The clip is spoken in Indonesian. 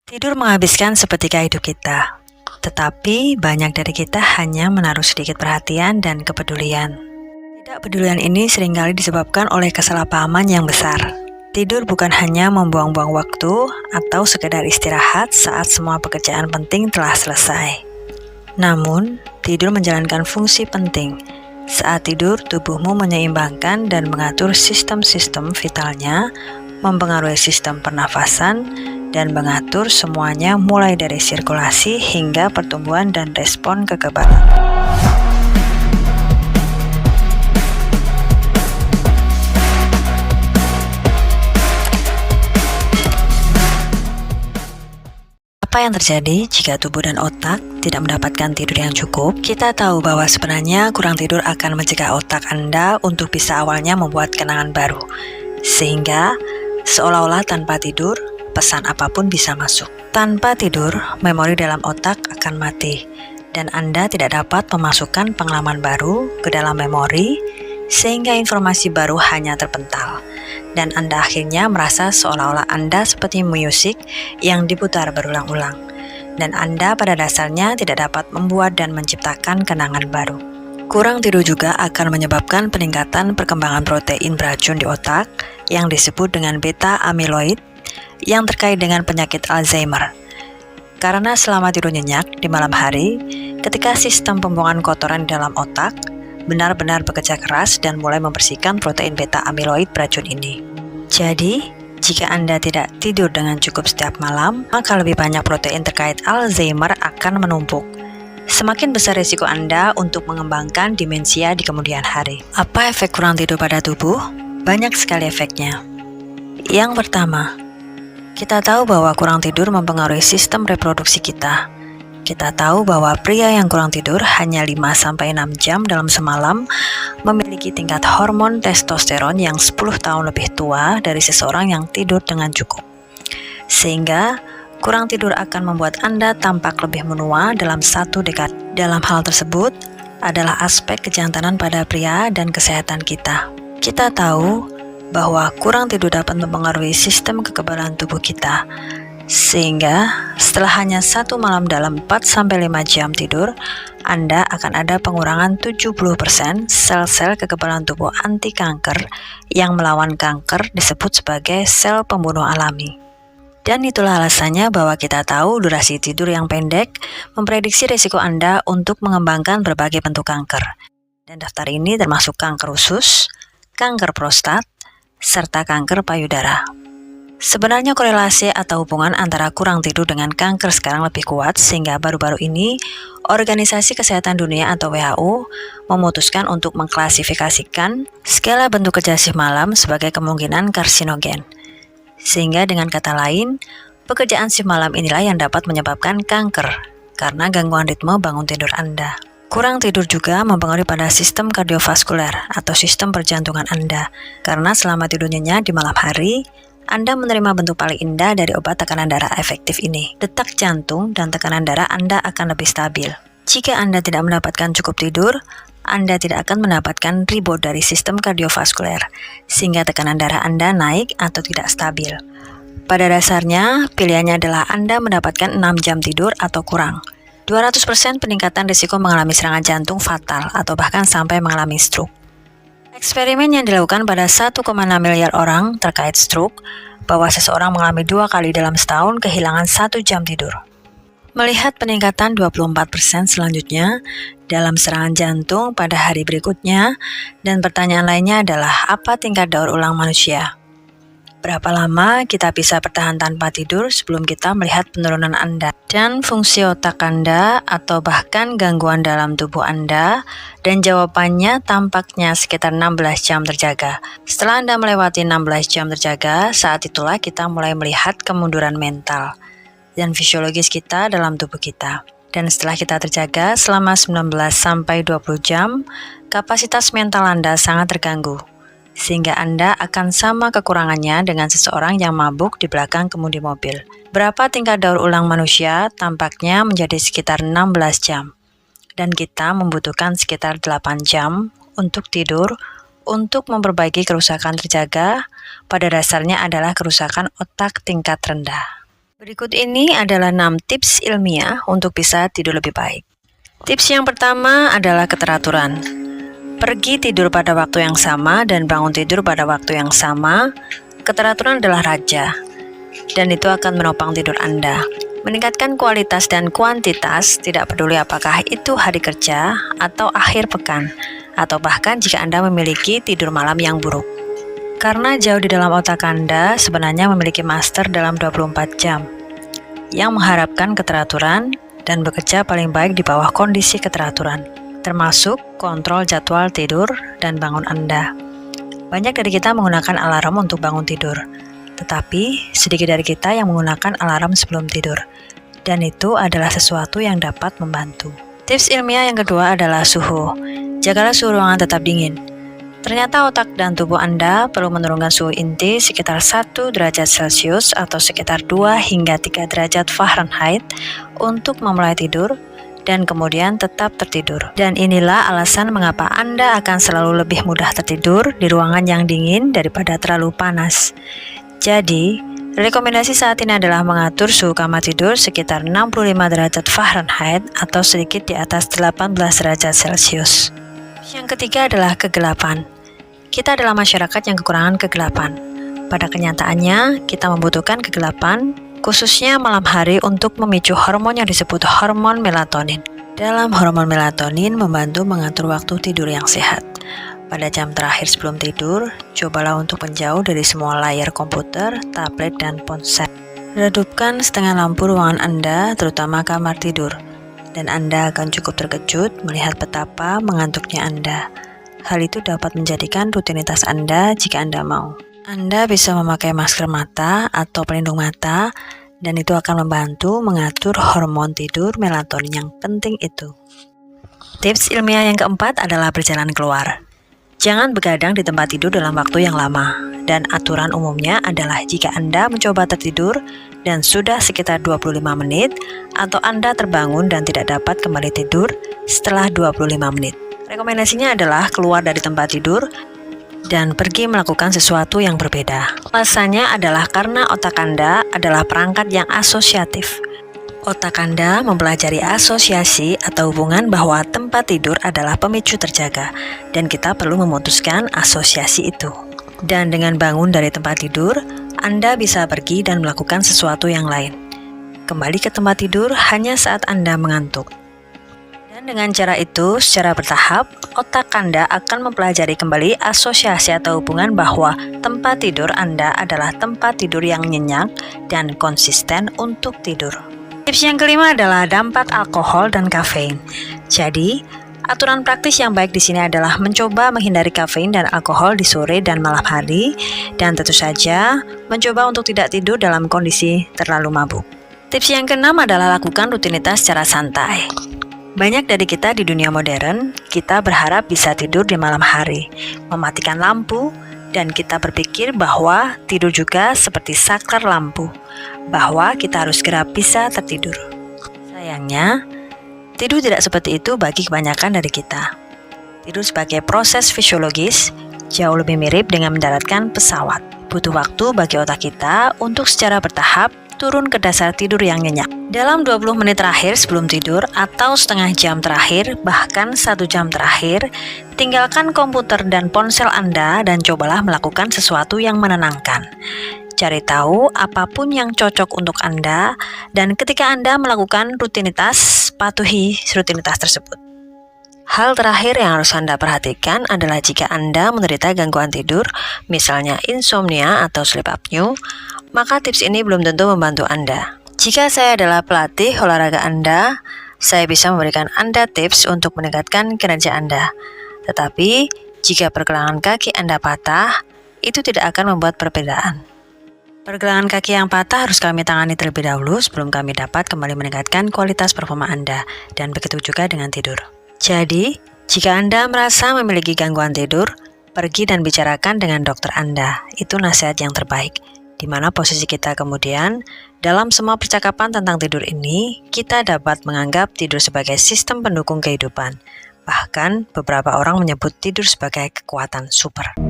Tidur menghabiskan sepertiga hidup kita, tetapi banyak dari kita hanya menaruh sedikit perhatian dan kepedulian. Ketidakpedulian ini seringkali disebabkan oleh kesalahpahaman yang besar. Tidur bukan hanya membuang-buang waktu atau sekedar istirahat saat semua pekerjaan penting telah selesai. Namun, tidur menjalankan fungsi penting. Saat tidur, tubuhmu menyeimbangkan dan mengatur sistem-sistem vitalnya, mempengaruhi sistem pernafasan, dan mengatur semuanya mulai dari sirkulasi hingga pertumbuhan dan respon kekebalan. Apa yang terjadi jika tubuh dan otak tidak mendapatkan tidur yang cukup? Kita tahu bahwa sebenarnya kurang tidur akan mencegah otak Anda untuk bisa awalnya membuat kenangan baru, sehingga seolah-olah tanpa tidur, pesan apapun bisa masuk. Tanpa tidur, memori dalam otak akan mati, dan Anda tidak dapat memasukkan pengalaman baru ke dalam memori, sehingga informasi baru hanya terpental. Dan Anda akhirnya merasa seolah-olah Anda seperti musik yang diputar berulang-ulang, dan Anda pada dasarnya tidak dapat membuat dan menciptakan kenangan baru. Kurang tidur juga akan menyebabkan peningkatan perkembangan protein beracun di otak yang disebut dengan beta amyloid yang terkait dengan penyakit Alzheimer. Karena selama tidur nyenyak di malam hari, ketika sistem pembuangan kotoran di dalam otak benar-benar bekerja keras dan mulai membersihkan protein beta amyloid beracun ini. Jadi, jika Anda tidak tidur dengan cukup setiap malam, maka lebih banyak protein terkait Alzheimer akan menumpuk. Semakin besar risiko Anda untuk mengembangkan demensia di kemudian hari. Apa efek kurang tidur pada tubuh? Banyak sekali efeknya. Yang pertama, kita tahu bahwa kurang tidur mempengaruhi sistem reproduksi kita. Kita tahu bahwa pria yang kurang tidur hanya 5-6 jam dalam semalam memiliki tingkat hormon testosteron yang 10 tahun lebih tua dari seseorang yang tidur dengan cukup. Sehingga kurang tidur akan membuat Anda tampak lebih menua dalam 1 dekade. Dalam hal tersebut adalah aspek kejantanan pada pria dan kesehatan kita. Kita tahu bahwa kurang tidur dapat mempengaruhi sistem kekebalan tubuh kita. Sehingga setelah hanya 1 malam dalam 4-5 jam tidur, Anda akan ada pengurangan 70% sel-sel kekebalan tubuh anti kanker yang melawan kanker disebut sebagai sel pembunuh alami. Dan itulah alasannya bahwa kita tahu durasi tidur yang pendek memprediksi risiko Anda untuk mengembangkan berbagai bentuk kanker. Dan daftar ini termasuk kanker usus, kanker prostat, serta kanker payudara. Sebenarnya korelasi atau hubungan antara kurang tidur dengan kanker sekarang lebih kuat, sehingga baru-baru ini Organisasi Kesehatan Dunia atau WHO memutuskan untuk mengklasifikasikan skala bentuk kerja shift malam sebagai kemungkinan karsinogen. Sehingga dengan kata lain, pekerjaan shift malam inilah yang dapat menyebabkan kanker karena gangguan ritme bangun tidur Anda. Kurang tidur juga mempengaruhi pada sistem kardiovaskuler atau sistem perjantungan Anda, karena selama tidur nyenyak di malam hari, Anda menerima bentuk paling indah dari obat tekanan darah efektif ini. Detak jantung dan tekanan darah Anda akan lebih stabil. Jika Anda tidak mendapatkan cukup tidur, Anda tidak akan mendapatkan rebound dari sistem kardiovaskuler, sehingga tekanan darah Anda naik atau tidak stabil. Pada dasarnya, pilihannya adalah Anda mendapatkan 6 jam tidur atau kurang. 200% peningkatan risiko mengalami serangan jantung fatal atau bahkan sampai mengalami stroke. Eksperimen yang dilakukan pada 1,6 miliar orang terkait stroke, bahwa seseorang mengalami 2 kali dalam setahun kehilangan 1 jam tidur. Melihat peningkatan 24% selanjutnya dalam serangan jantung pada hari berikutnya, dan pertanyaan lainnya adalah apa tingkat daur ulang manusia? Berapa lama kita bisa bertahan tanpa tidur sebelum kita melihat penurunan Anda dan fungsi otak Anda atau bahkan gangguan dalam tubuh Anda? Dan jawabannya tampaknya sekitar 16 jam terjaga. Setelah Anda melewati 16 jam terjaga, saat itulah kita mulai melihat kemunduran mental dan fisiologis kita dalam tubuh kita. Dan setelah kita terjaga selama 19-20 jam, kapasitas mental Anda sangat terganggu, sehingga Anda akan sama kekurangannya dengan seseorang yang mabuk di belakang kemudi mobil. Berapa tingkat daur ulang manusia? Tampaknya menjadi sekitar 16 jam. Dan kita membutuhkan sekitar 8 jam untuk tidur, untuk memperbaiki kerusakan terjaga, pada dasarnya adalah kerusakan otak tingkat rendah. Berikut ini adalah 6 tips ilmiah untuk bisa tidur lebih baik. Tips yang pertama adalah keteraturan. Pergi tidur pada waktu yang sama dan bangun tidur pada waktu yang sama. Keteraturan adalah raja, dan itu akan menopang tidur Anda. Meningkatkan kualitas dan kuantitas, tidak peduli apakah itu hari kerja atau akhir pekan, atau bahkan jika Anda memiliki tidur malam yang buruk. Karena jauh di dalam otak Anda sebenarnya memiliki master dalam 24 jam yang mengharapkan keteraturan dan bekerja paling baik di bawah kondisi keteraturan, termasuk kontrol jadwal tidur dan bangun Anda. Banyak dari kita menggunakan alarm untuk bangun tidur, tetapi sedikit dari kita yang menggunakan alarm sebelum tidur, dan itu adalah sesuatu yang dapat membantu. Tips ilmiah yang kedua adalah suhu. Jagalah suhu ruangan tetap dingin. Ternyata otak dan tubuh Anda perlu menurunkan suhu inti sekitar 1 derajat Celcius atau sekitar 2 hingga 3 derajat Fahrenheit untuk memulai tidur dan kemudian tetap tertidur. Dan inilah alasan mengapa Anda akan selalu lebih mudah tertidur di ruangan yang dingin daripada terlalu panas. Jadi, rekomendasi saat ini adalah mengatur suhu kamar tidur sekitar 65 derajat Fahrenheit atau sedikit di atas 18 derajat Celcius. Yang ketiga adalah kegelapan. Kita adalah masyarakat yang kekurangan kegelapan. Pada kenyataannya, kita membutuhkan kegelapan, khususnya malam hari untuk memicu hormon yang disebut hormon melatonin. Dalam hormon melatonin membantu mengatur waktu tidur yang sehat. Pada jam terakhir sebelum tidur, cobalah untuk menjauh dari semua layar komputer, tablet, dan ponsel. Redupkan setengah lampu ruangan Anda, terutama kamar tidur. Dan Anda akan cukup terkejut melihat betapa mengantuknya Anda. Hal itu dapat menjadikan rutinitas Anda jika Anda mau. Anda bisa memakai masker mata atau pelindung mata, dan itu akan membantu mengatur hormon tidur melatonin yang penting itu. Tips ilmiah yang keempat adalah berjalan keluar. Jangan begadang di tempat tidur dalam waktu yang lama, dan aturan umumnya adalah jika Anda mencoba tertidur dan sudah sekitar 25 menit, atau Anda terbangun dan tidak dapat kembali tidur setelah 25 menit. Rekomendasinya adalah keluar dari tempat tidur dan pergi melakukan sesuatu yang berbeda. Alasannya adalah karena otak Anda adalah perangkat yang asosiatif. Otak Anda mempelajari asosiasi atau hubungan bahwa tempat tidur adalah pemicu terjaga, dan kita perlu memutuskan asosiasi itu. Dan dengan bangun dari tempat tidur, Anda bisa pergi dan melakukan sesuatu yang lain. Kembali ke tempat tidur hanya saat Anda mengantuk. Dan dengan cara itu, secara bertahap, otak Anda akan mempelajari kembali asosiasi atau hubungan bahwa tempat tidur Anda adalah tempat tidur yang nyenyak dan konsisten untuk tidur. Tips yang kelima adalah dampak alkohol dan kafein. Jadi, aturan praktis yang baik di sini adalah mencoba menghindari kafein dan alkohol di sore dan malam hari, dan tentu saja mencoba untuk tidak tidur dalam kondisi terlalu mabuk. Tips yang keenam adalah lakukan rutinitas secara santai. Banyak dari kita di dunia modern, kita berharap bisa tidur di malam hari, mematikan lampu, dan kita berpikir bahwa tidur juga seperti saklar lampu, bahwa kita harus segera bisa tertidur. Sayangnya, tidur tidak seperti itu bagi kebanyakan dari kita. Tidur sebagai proses fisiologis jauh lebih mirip dengan mendaratkan pesawat. Butuh waktu bagi otak kita untuk secara bertahap turun ke dasar tidur yang nyenyak. Dalam 20 menit terakhir sebelum tidur atau setengah jam terakhir, bahkan 1 jam terakhir, tinggalkan komputer dan ponsel Anda dan cobalah melakukan sesuatu yang menenangkan. Cari tahu apapun yang cocok untuk Anda, dan ketika Anda melakukan rutinitas, patuhi rutinitas tersebut. Hal terakhir yang harus Anda perhatikan adalah jika Anda menderita gangguan tidur, misalnya insomnia atau sleep apnea, maka tips ini belum tentu membantu Anda. Jika saya adalah pelatih olahraga Anda, saya bisa memberikan Anda tips untuk meningkatkan kinerja Anda. Tetapi, jika pergelangan kaki Anda patah, itu tidak akan membuat perbedaan. Pergelangan kaki yang patah harus kami tangani terlebih dahulu sebelum kami dapat kembali meningkatkan kualitas performa Anda, dan begitu juga dengan tidur. Jadi, jika Anda merasa memiliki gangguan tidur, pergi dan bicarakan dengan dokter Anda. Itu nasihat yang terbaik. Di mana posisi kita kemudian, dalam semua percakapan tentang tidur ini, kita dapat menganggap tidur sebagai sistem pendukung kehidupan. Bahkan, beberapa orang menyebut tidur sebagai kekuatan super.